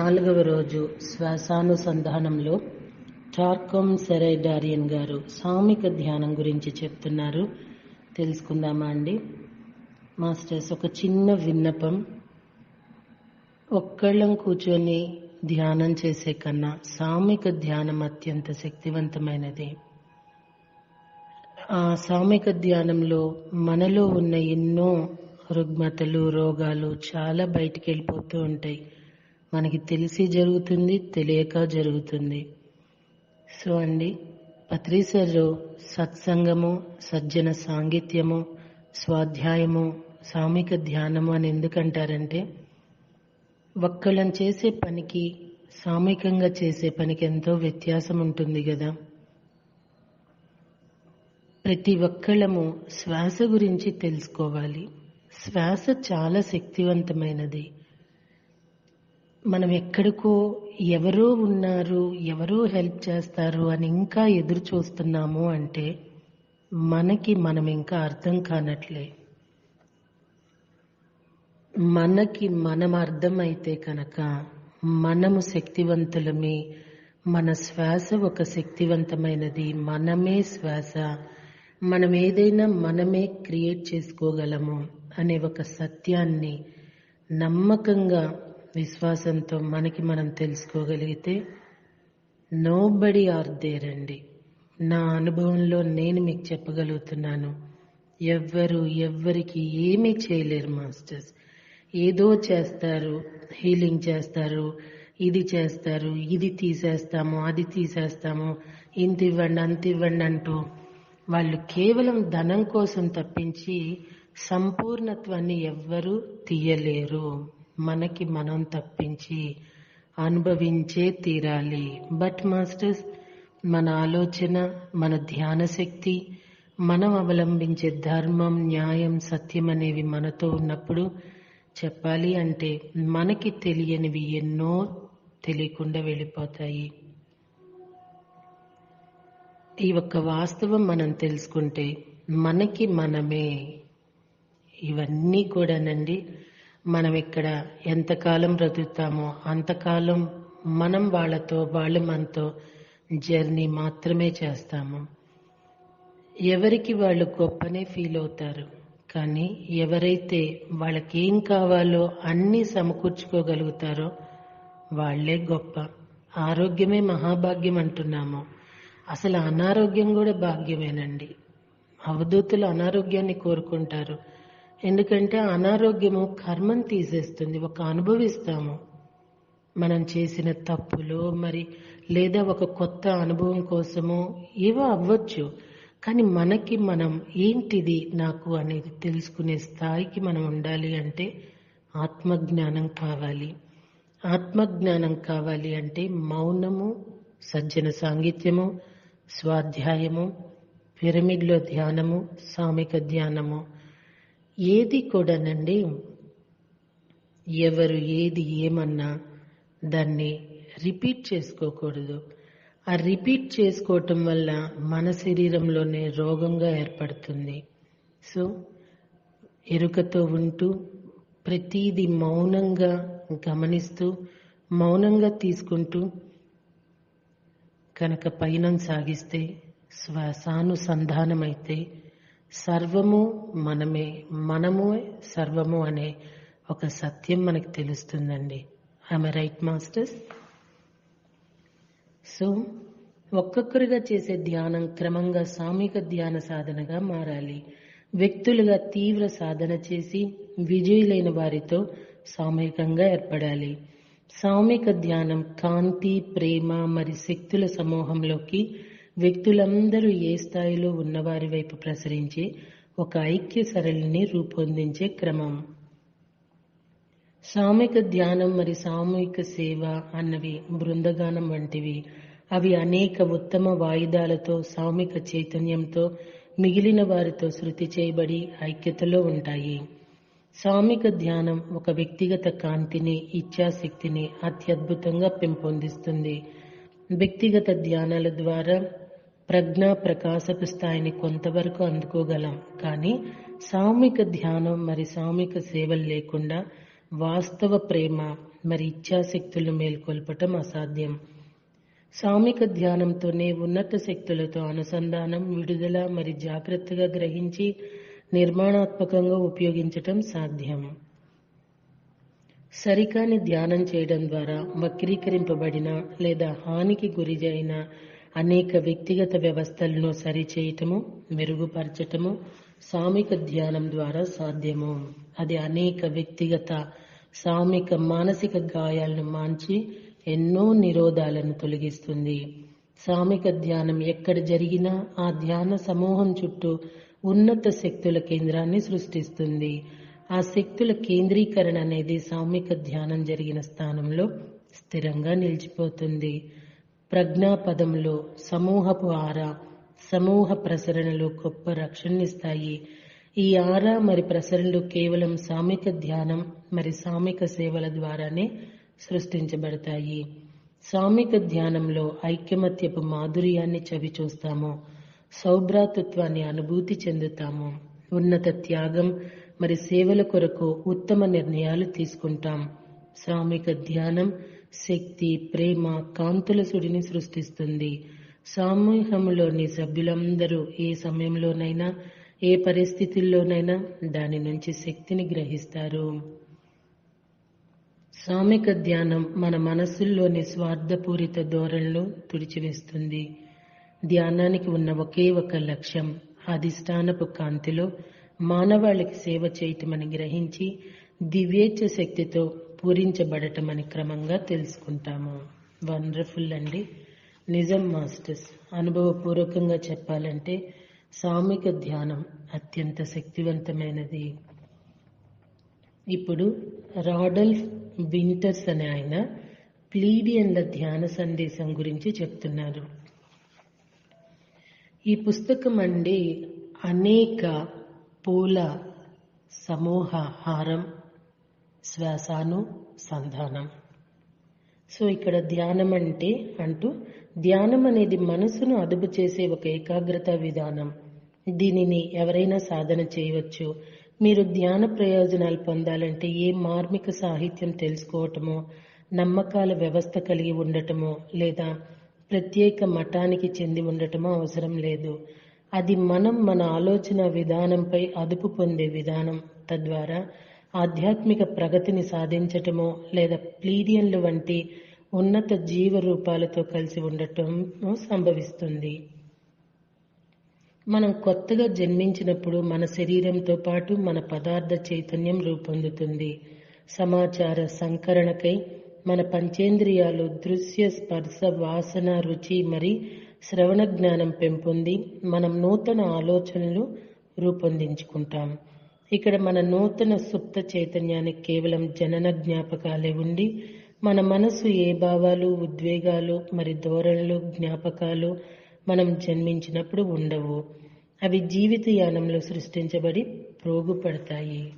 4వ రోజు శ్వాసానుసంధానంలో టార్కమ్ సెరైడారియన్ గారు సామిక ధ్యానం గురించి చెప్తున్నారు. తెలుసుకుందామా అండి? మాస్టర్స్, ఒక చిన్న విన్నపం. ఒక్కళ్ళం కూర్చొని ధ్యానం చేసే కన్నా సామిక ధ్యానం అత్యంత శక్తివంతమైనది. ఆ సామిక ధ్యానంలో మనలో ఉన్న ఎన్నో రుగ్మతలు, రోగాలు చాలా బయటికి వెళ్ళిపోతూ ఉంటాయి. మనకి తెలిసి జరుగుతుంది, తెలియక జరుగుతుంది. సో అండి, పత్రిసారు సత్సంగము, సజ్జన సాంగిత్యము, స్వాధ్యాయము, సామిక ధ్యానము అని ఎందుకంటారంటే, ఒక్కళ్ళం చేసే పనికి సామికంగా చేసే పనికి ఎంతో వ్యత్యాసం ఉంటుంది కదా. ప్రతి ఒక్కళ్ళము శ్వాస గురించి తెలుసుకోవాలి. శ్వాస చాలా శక్తివంతమైనది. మనం ఎక్కడికో ఎవరో ఉన్నారు, ఎవరో హెల్ప్ చేస్తారు అని ఇంకా ఎదురు చూస్తున్నాము అంటే మనకి మనం ఇంకా అర్థం కానట్లే. మనకి మనం అర్థమైతే కనుక మనము శక్తివంతులమే. మన శ్వాస ఒక శక్తివంతమైనది. మనమే శ్వాస. మనం ఏదైనా మనమే క్రియేట్ చేసుకోగలము అనే ఒక సత్యాన్ని నమ్మకంగా, విశ్వాసంతో మనకి మనం తెలుసుకోగలిగితే నోబడి ఆర్ దేర్ అండి. నా అనుభవంలో నేను మీకు చెప్పగలుగుతున్నాను, ఎవ్వరికి ఏమీ చేయలేరు మాస్టర్స్. ఏదో చేస్తారు, హీలింగ్ చేస్తారు, ఇది చేస్తారు, ఇది తీసేస్తాము, అది తీసేస్తాము, ఇంత ఇవ్వండి, అంత ఇవ్వండి అంటూ వాళ్ళు కేవలం ధనం కోసం తప్పించి సంపూర్ణత్వాన్ని ఎవ్వరూ తీయలేరు. మనకి మనం తప్పించి అనుభవించే తీరాలి. బట్ మాస్టర్స్, మన ఆలోచన, మన ధ్యాన శక్తి, మనం అవలంబించే ధర్మం, న్యాయం, సత్యం అనేవి మనతో ఉన్నప్పుడు చెప్పాలి అంటే మనకి తెలియనివి ఎన్నో తెలియకుండా వెళ్ళిపోతాయి. ఈ ఒక్క వాస్తవం మనం తెలుసుకుంటే మనకి మనమే ఇవన్నీ కూడానండి. మనం ఇక్కడ ఎంతకాలం బ్రతుకుతామో అంతకాలం మనం వాళ్ళతో, వాళ్ళు మనతో జర్నీ మాత్రమే చేస్తాము. ఎవరికి వాళ్ళు గొప్పనే ఫీల్ అవుతారు. కానీ ఎవరైతే వాళ్ళకేం కావాలో అన్నీ సమకూర్చుకోగలుగుతారో వాళ్లే గొప్ప. ఆరోగ్యమే మహాభాగ్యం అంటున్నాము. అసలు అనారోగ్యం కూడా భాగ్యమేనండి. అవధూతులు అనారోగ్యాన్ని కోరుకుంటారు. ఎందుకంటే అనారోగ్యము కర్మను తీసేస్తుంది. ఒక అనుభవిస్తాము మనం చేసిన తప్పులు, మరి లేదా ఒక కొత్త అనుభవం కోసమో ఏవో అవ్వచ్చు. కానీ మనకి మనం ఏంటిది నాకు అనేది తెలుసుకునే స్థాయికి మనం ఉండాలి అంటే ఆత్మజ్ఞానం కావాలి. ఆత్మజ్ఞానం కావాలి అంటే మౌనము, సజ్జన సాంగిత్యము, స్వాధ్యాయము, పిరమిడ్లో ధ్యానము, సామిక ధ్యానము, ఏది కూడానండి ఎవరు ఏది ఏమన్నా దాన్ని రిపీట్ చేసుకోకూడదు. ఆ రిపీట్ చేసుకోవటం వల్ల మన శరీరంలోనే రోగంగా ఏర్పడుతుంది. సో ఎరుకతో ఉంటూ ప్రతిదీ మౌనంగా గమనిస్తూ, మౌనంగా తీసుకుంటూ కనుక పయనం సాగిస్తే, శ్వాసానుసంధానమైతే సర్వము మనమే, మనము సర్వము అనే ఒక సత్యం మనకు తెలుస్తుందండి. I'm right masters? సో ఒక్కొక్కరుగా చేసే ధ్యానం క్రమంగా సామిక ధ్యాన సాధనగా మారాలి. వ్యక్తులుగా తీవ్ర సాధన చేసి విజయులైన వారితో సామూహికంగా ఏర్పడాలి. సామిక ధ్యానం కాంతి, ప్రేమ మరి శక్తుల సమూహంలోకి వ్యక్తులందరూ ఏ స్థాయిలో ఉన్నవారి వైపు ప్రసరించే ఒక ఐక్య సరళిని రూపొందించే క్రమం. సామిక ధ్యానం మరి సామూహిక సేవ అన్నవి బృందగానం వంటివి. అవి అనేక ఉత్తమ వాయిదాలతో, సామిక చైతన్యంతో మిగిలిన వారితో శృతి చేయబడి ఐక్యతలో ఉంటాయి. సామిక ధ్యానం ఒక వ్యక్తిగత కాంతిని, ఇచ్ఛాశక్తిని అత్యద్భుతంగా పెంపొందిస్తుంది. వ్యక్తిగత ధ్యానాల ద్వారా ప్రజ్ఞా ప్రకాశపు స్థాయిని కొంతవరకు అందుకోగలం. కానీ సామూహిక ధ్యానం మరి సామూహిక సేవలు లేకుండా వాస్తవ ప్రేమ, మరి ఇచ్ఛాశక్తులను మేల్కొల్పటం అసాధ్యం. సామిక ధ్యానంతోనే ఉన్నత శక్తులతో అనుసంధానం, విడుదల మరి జాగ్రత్తగా గ్రహించి నిర్మాణాత్మకంగా ఉపయోగించటం సాధ్యం. సరికాని ధ్యానం చేయడం ద్వారా వక్రీకరింపబడిన లేదా హానికి గురైన అనేక వ్యక్తిగత వ్యవస్థలను సరిచేయటము, మెరుగుపరచటము సామిక ధ్యానం ద్వారా సాధ్యము. అది అనేక వ్యక్తిగత సామిక మానసిక గాయాలను మాన్చి ఎన్నో నిరోధాలను తొలగిస్తుంది. సామిక ధ్యానం ఎక్కడ జరిగినా ఆ ధ్యాన సమూహం చుట్టూ ఉన్నత శక్తుల కేంద్రాన్ని సృష్టిస్తుంది. ఆ శక్తుల కేంద్రీకరణ అనేది సామిక ధ్యానం జరిగిన స్థానంలో స్థిరంగా నిలిచిపోతుంది. ప్రజ్ఞాపదంలో సమూహపు ఆరా, సమూహ ప్రసరణలు గొప్ప రక్షణనిస్తాయి. ఈ ఆరా మరి ప్రసరణలు కేవలం సామిక ధ్యానం మరి సామిక సేవల ద్వారానే సృష్టించబడతాయి. సామిక ధ్యానంలో ఐక్యమత్యపు మాధుర్యాన్ని చవి చూస్తాము, సౌభ్రాతృత్వాన్ని అనుభూతి చెందుతాము, ఉన్నత త్యాగం మరి సేవల కొరకు ఉత్తమ నిర్ణయాలు తీసుకుంటాం. సామిక ధ్యానం శక్తి, ప్రేమ, కాంతుల సుడిని సృష్టిస్తుంది. సమూహంలోని సభ్యులందరూ ఏ సమయంలోనైనా ఏ పరిస్థితుల్లోనైనా దాని నుంచి శక్తిని గ్రహిస్తారు. సామిక ధ్యానం మన మనస్సుల్లోని స్వార్థపూరిత ధోరణులు తుడిచివేస్తుంది. ధ్యానానికి ఉన్న ఒకే ఒక లక్ష్యం అధిష్టానపు కాంతిలో మానవాళికి సేవ చేయటమని గ్రహించి దివ్యేచ్ఛ శక్తితో పూరించబడటమని క్రమంగా తెలుసుకుంటాము. వండర్ఫుల్ అండి. నిజం మాస్టర్స్. అనుభవపూర్వకంగా చెప్పాలంటే సామిక ధ్యానం అత్యంత శక్తివంతమైనది. ఇప్పుడు రాడల్ఫ్ వింటర్స్ అనే ఆయన ప్లీడియన్ల ధ్యాన సందేశం గురించి చెప్తున్నారు. ఈ పుస్తకం అండి అనేక పూల సమూహ హారం, శ్వాసాను సంధానం. సో ఇక్కడ ధ్యానం అంటే ధ్యానం అనేది మనసును అదుపు చేసే ఒక ఏకాగ్రత విధానం. దీనిని ఎవరైనా సాధన చేయవచ్చు. మీరు ధ్యాన ప్రయోజనాలు పొందాలంటే ఏ మార్మిక సాహిత్యం తెలుసుకోవటమో, నమ్మకాల వ్యవస్థ కలిగి ఉండటమో లేదా ప్రత్యేక మఠానికి చెంది ఉండటమో అవసరం లేదు. అది మన ఆలోచన విధానంపై అదుపు పొందే విధానం. తద్వారా ఆధ్యాత్మిక ప్రగతిని సాధించటమో లేదా ప్లీడియన్లు వంటి ఉన్నత జీవ రూపాలతో కలిసి ఉండటం సంభవిస్తుంది. మనం కొత్తగా జన్మించినప్పుడు మన శరీరంతో పాటు మన పదార్థ చైతన్యం రూపొందుతుంది. సమాచార సంకరణకై మన పంచేంద్రియాలు దృశ్య, స్పర్శ, వాసన, రుచి మరి శ్రవణ జ్ఞానం పెంపొంది మనం నూతన ఆలోచనలు రూపొందించుకుంటాం. ఇక్కడ మన నూతన సుప్త చైతన్యానికి కేవలం జనన జ్ఞాపకాలే ఉండి మన మనసు ఏ భావాలు, ఉద్వేగాలు మరి ధోరణులు, జ్ఞాపకాలు మనం జన్మించినప్పుడు ఉండవు. అవి జీవిత యానంలో సృష్టించబడి ప్రోగుపడతాయి.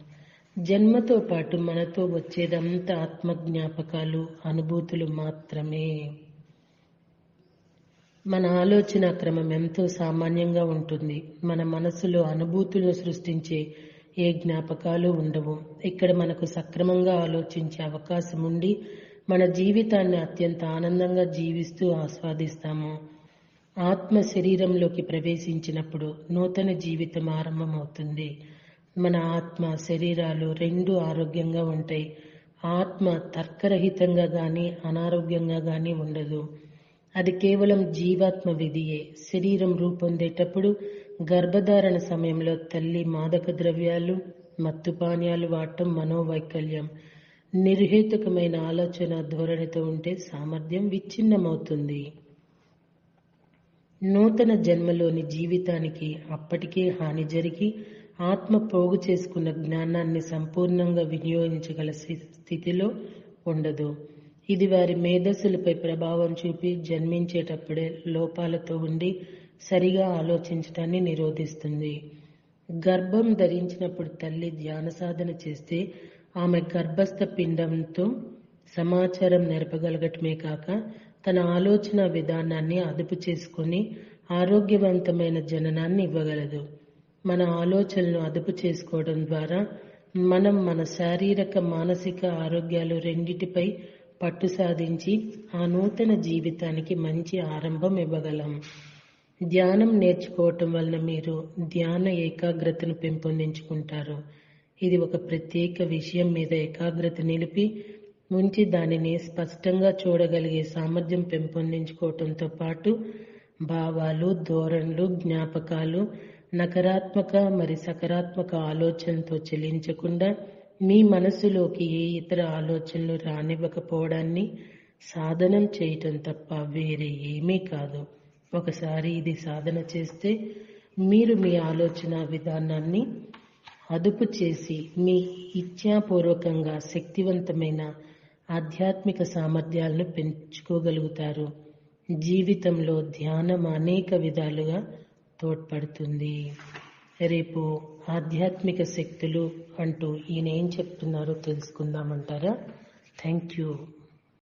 జన్మతో పాటు మనతో వచ్చేదంతా ఆత్మ జ్ఞాపకాలు, అనుభూతులు మాత్రమే. మన ఆలోచన క్రమం ఎంతో సామాన్యంగా ఉంటుంది. మన మనసులో అనుభూతులను సృష్టించే ఏ జ్ఞాపకాలు ఉండవు. ఇక్కడ మనకు సక్రమంగా ఆలోచించే అవకాశం ఉండి మన జీవితాన్ని అత్యంత ఆనందంగా జీవిస్తూ ఆస్వాదిస్తాము. ఆత్మ శరీరంలోకి ప్రవేశించినప్పుడు నూతన జీవితం ఆరంభమవుతుంది. మన ఆత్మ శరీరాలు రెండూ ఆరోగ్యంగా ఉంటాయి. ఆత్మ తర్కరహితంగా కానీ అనారోగ్యంగా కానీ ఉండదు. అది కేవలం జీవాత్మ విధియే. శరీరం రూపొందేటప్పుడు గర్భధారణ సమయంలో తల్లి మాదక ద్రవ్యాలు, మత్తు పానీయాలు వాడటం మనోవైకల్యం. నిర్హేతుకమైన ఆలోచన ధోరణితో ఉంటే సామర్థ్యం విచ్ఛిన్నమవుతుంది. నూతన జన్మలోని జీవితానికి అప్పటికే హాని జరిగి ఆత్మ పోగు చేసుకున్న జ్ఞానాన్ని సంపూర్ణంగా వినియోగించగల స్థితిలో ఉండదు. ఇది వారి మేధస్సులపై ప్రభావం చూపి జన్మించేటప్పుడే లోపాలతో ఉండి సరిగా ఆలోచించటాన్ని నిరోధిస్తుంది. గర్భం ధరించినప్పుడు తల్లి ధ్యాన సాధన చేస్తే ఆమె గర్భస్థ పిండంతో సమాచారం నేర్పగలగటమే కాక తన ఆలోచన విధానాన్ని అదుపు చేసుకుని ఆరోగ్యవంతమైన జననాన్ని ఇవ్వగలదు. మన ఆలోచనలను అదుపు చేసుకోవడం ద్వారా మనం మన శారీరక మానసిక ఆరోగ్యాలు రెండిటిపై పట్టు సాధించి ఆ నూతన జీవితానికి మంచి ఆరంభం ఇవ్వగలం. ధ్యానం నేర్చుకోవటం వలన మీరు ధ్యాన ఏకాగ్రతను పెంపొందించుకుంటారు. ఇది ఒక ప్రత్యేక విషయం మీద ఏకాగ్రత నిలిపి ఉంచి దానిని స్పష్టంగా చూడగలిగే సామర్థ్యం పెంపొందించుకోవటంతో పాటు భావాలు, ధోరణులు, జ్ఞాపకాలు నకారాత్మక మరి సకారాత్మక ఆలోచనతో చెలించకుండా మీ మనసులోకి ఏ ఇతర ఆలోచనలు రానివ్వకపోవడాన్ని సాధనం చేయటం తప్ప వేరే ఏమీ కాదు. ఒకసారి ఇది సాధన చేస్తే మీరు మీ ఆలోచన విధానాన్ని అదుపు చేసి మీ ఇచ్ఛాపూర్వకంగా శక్తివంతమైన ఆధ్యాత్మిక సామర్థ్యాలను పెంచుకోగలుగుతారు. జీవితంలో ధ్యానం అనేక విధాలుగా తోడ్పడుతుంది. రేపు ఆధ్యాత్మిక శక్తులు అంటూ ఈయన ఏం చెప్తున్నారో తెలుసుకుందామంటారా? Thank you.